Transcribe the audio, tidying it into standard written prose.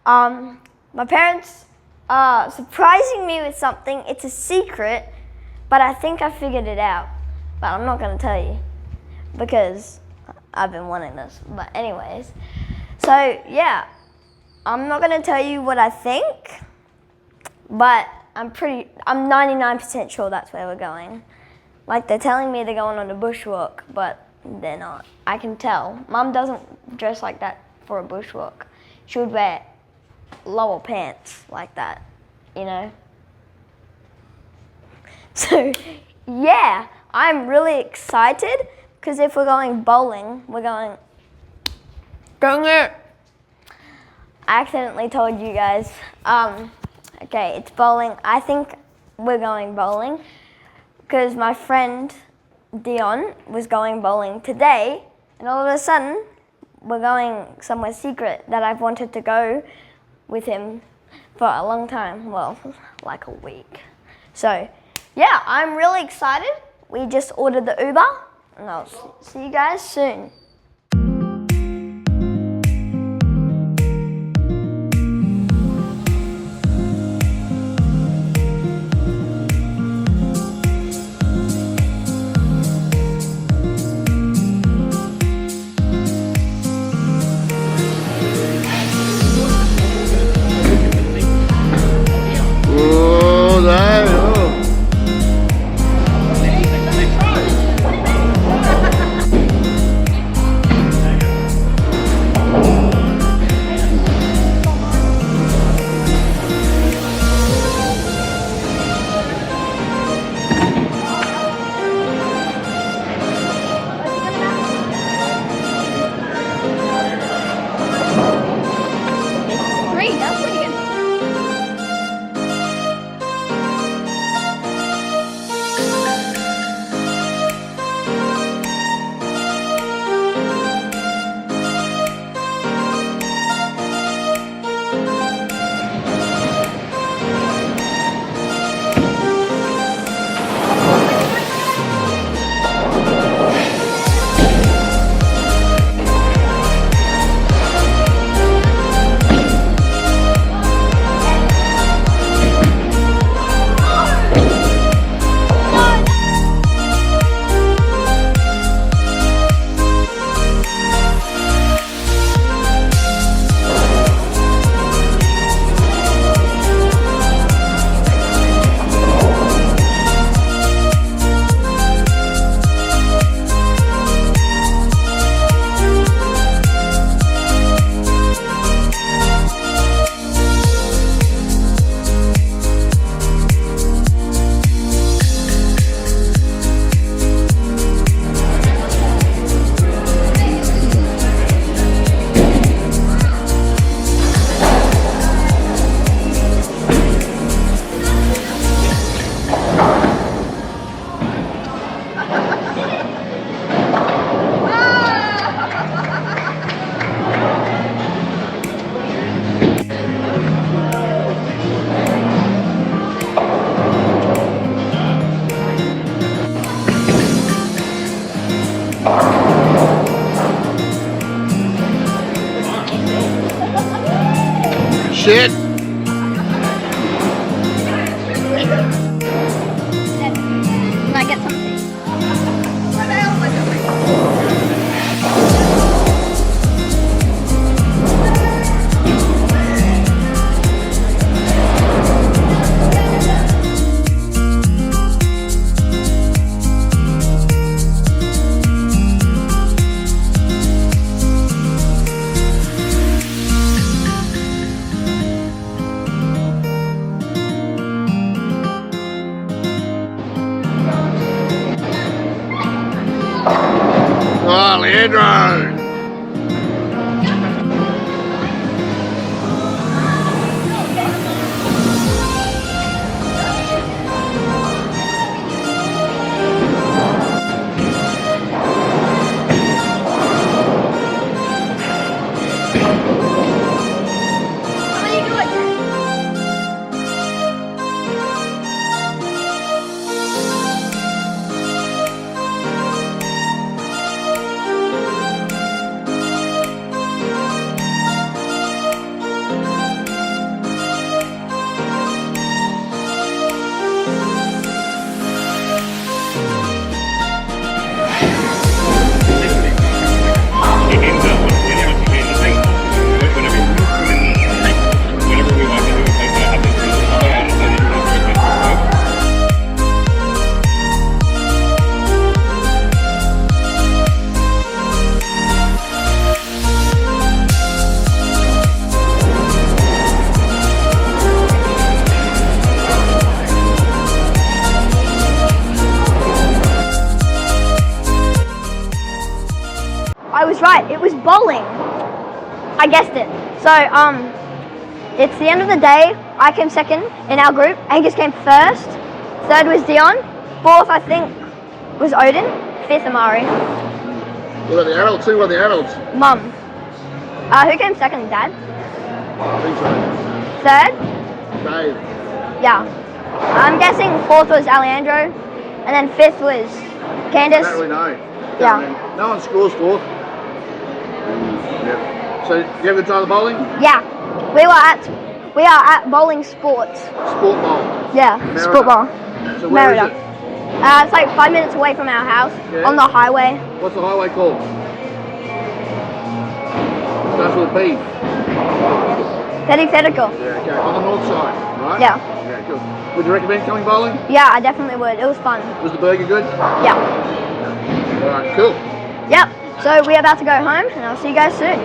My parents are surprising me with something. It's a secret, but I think I figured it out. But I'm not going to tell you because I've been wanting this. But anyways, so yeah, I'm not going to tell you what I think, but I'm 99% sure that's where we're going. Like, they're telling me they're going on a bushwalk, but they're not. I can tell. Mum doesn't dress like that for a bushwalk. She would wear lower pants like that, you know? So, yeah, I'm really excited because if we're going bowling, we're going... Dang it! I accidentally told you guys. Okay, it's bowling. I think we're going bowling because my friend Dion was going bowling today, and all of a sudden we're going somewhere secret that I've wanted to go with him for a long time. Well, like a week. So yeah, I'm really excited. We just ordered the Uber, and I'll see you guys soon. Shit. Can I get something? What the hell am I doing? Oh, Leandro! was right. It was bowling. I guessed it. So, it's the end of the day. I came second in our group. Angus came first. Third was Dion. Fourth, I think, was Odin. Fifth, Amari. What about the adults? Who were the adults? Mum. Who came second? Dad? I think so. Third? Dave. Yeah. I'm guessing fourth was Alejandro. And then fifth was I Candace. don't really know. Yeah. No one scores fourth. Yeah. So, you have a good time at bowling? Yeah. We are at Bowling Sports. Sport bowl. Yeah, Merida. sport ball. So where is Merida. it? It's like 5 minutes away from our house, Yeah. on the highway. What's the highway called? Starts with a P. Parenthetical. Yeah, okay. On the north side, right? Yeah. Yeah, cool. Would you recommend coming bowling? Yeah, I definitely would. It was fun. Was the burger good? Yeah. Alright, cool. Yep. So we're about to go home, and I'll see you guys soon.